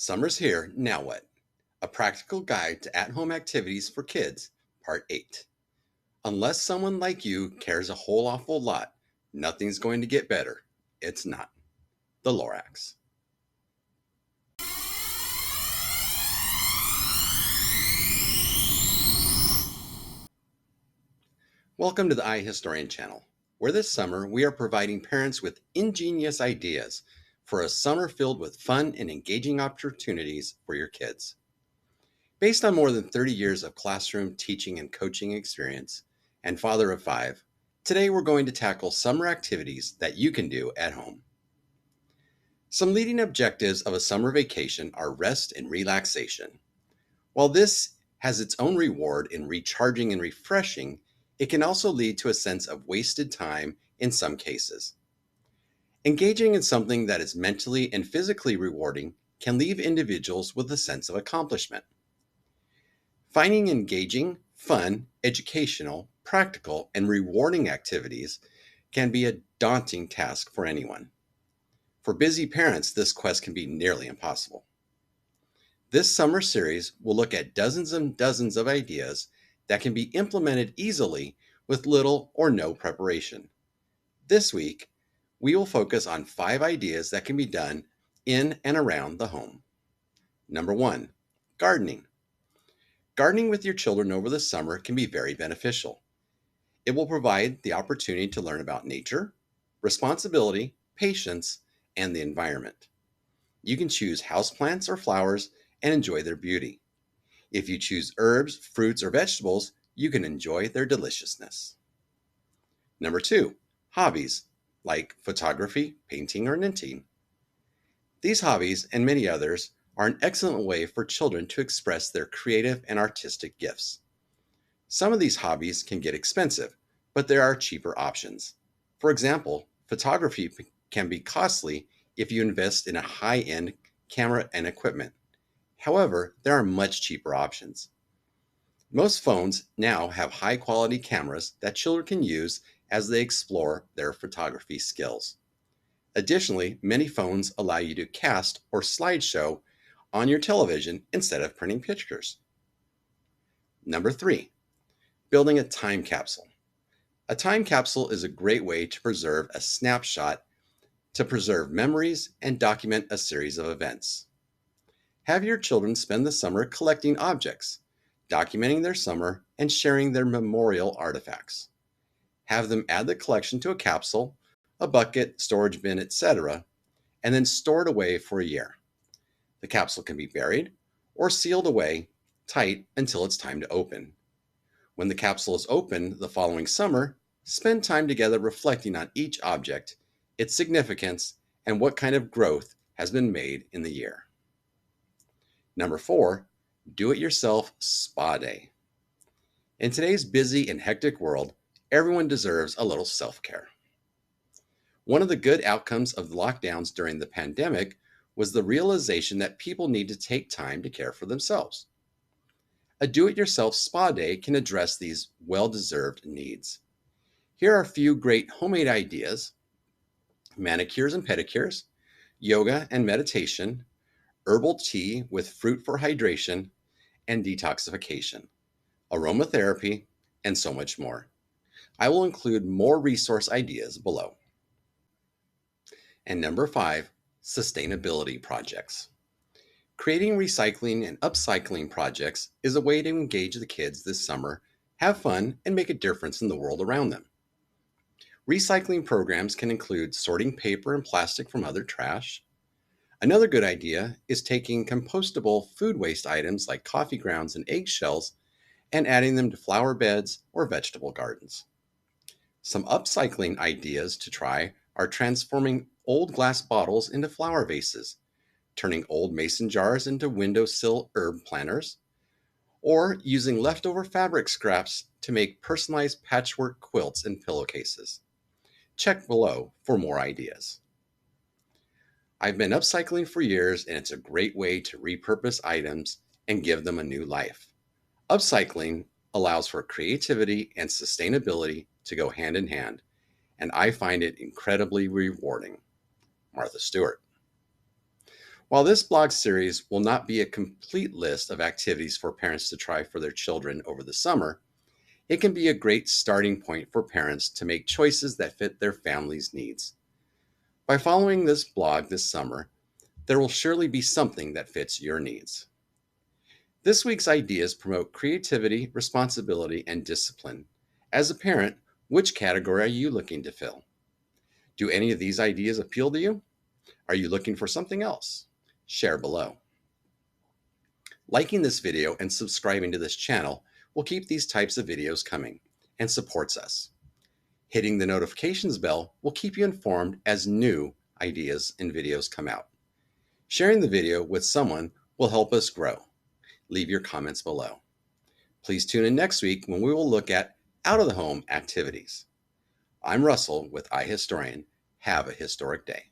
Summer's here, now what? A practical guide to at-home activities for kids, part 8. Unless someone like you cares a whole awful lot, nothing's going to get better. It's not. The Lorax. Welcome to the iHistorian channel, where this summer we are providing parents with ingenious ideas for a summer filled with fun and engaging opportunities for your kids. Based on more than 30 years of classroom teaching and coaching experience, and father of 5, today we're going to tackle summer activities that you can do at home. Some leading objectives of a summer vacation are rest and relaxation. While this has its own reward in recharging and refreshing, it can also lead to a sense of wasted time in some cases. Engaging in something that is mentally and physically rewarding can leave individuals with a sense of accomplishment. Finding engaging, fun, educational, practical, and rewarding activities can be a daunting task for anyone. For busy parents, this quest can be nearly impossible. This summer series will look at dozens and dozens of ideas that can be implemented easily with little or no preparation. This week, we will focus on 5 ideas that can be done in and around the home. Number 1, gardening. Gardening with your children over the summer can be very beneficial. It will provide the opportunity to learn about nature, responsibility, patience, and the environment. You can choose houseplants or flowers and enjoy their beauty. If you choose herbs, fruits, or vegetables, you can enjoy their deliciousness. Number 2, hobbies like photography, painting, or knitting. These hobbies and many others are an excellent way for children to express their creative and artistic gifts. Some of these hobbies can get expensive, but there are cheaper options. For example, photography can be costly if you invest in a high-end camera and equipment. However, there are much cheaper options. Most phones now have high-quality cameras that children can use as they explore their photography skills. Additionally, many phones allow you to cast or slideshow on your television instead of printing pictures. Number 3, building a time capsule. A time capsule is a great way to preserve a snapshot, to preserve memories and document a series of events. Have your children spend the summer collecting objects, documenting their summer, and sharing their memorial artifacts. Have them add the collection to a capsule, a bucket, storage bin, etc., and then store it away for a year. The capsule can be buried or sealed away tight until it's time to open. When the capsule is opened the following summer, spend time together reflecting on each object, its significance, and what kind of growth has been made in the year. Number 4, do-it-yourself spa day. In today's busy and hectic world, everyone deserves a little self-care. One of the good outcomes of the lockdowns during the pandemic was the realization that people need to take time to care for themselves. A do-it-yourself spa day can address these well-deserved needs. Here are a few great homemade ideas: manicures and pedicures, yoga and meditation, herbal tea with fruit for hydration and detoxification, aromatherapy, and so much more. I will include more resource ideas below. And number 5, sustainability projects. Creating recycling and upcycling projects is a way to engage the kids this summer, have fun, and make a difference in the world around them. Recycling programs can include sorting paper and plastic from other trash. Another good idea is taking compostable food waste items like coffee grounds and eggshells and adding them to flower beds or vegetable gardens. Some upcycling ideas to try are transforming old glass bottles into flower vases, turning old mason jars into windowsill herb planters, or using leftover fabric scraps to make personalized patchwork quilts and pillowcases. Check below for more ideas. I've been upcycling for years, and it's a great way to repurpose items and give them a new life. Upcycling allows for creativity and sustainability to go hand in hand, and I find it incredibly rewarding. Martha Stewart. While this blog series will not be a complete list of activities for parents to try for their children over the summer, it can be a great starting point for parents to make choices that fit their family's needs. By following this blog this summer, there will surely be something that fits your needs. This week's ideas promote creativity, responsibility, and discipline. As a parent, which category are you looking to fill? Do any of these ideas appeal to you? Are you looking for something else? Share below. Liking this video and subscribing to this channel will keep these types of videos coming and supports us. Hitting the notifications bell will keep you informed as new ideas and videos come out. Sharing the video with someone will help us grow. Leave your comments below. Please tune in next week when we will look at out-of-the-home activities. I'm Russell with iHistorian. Have a historic day.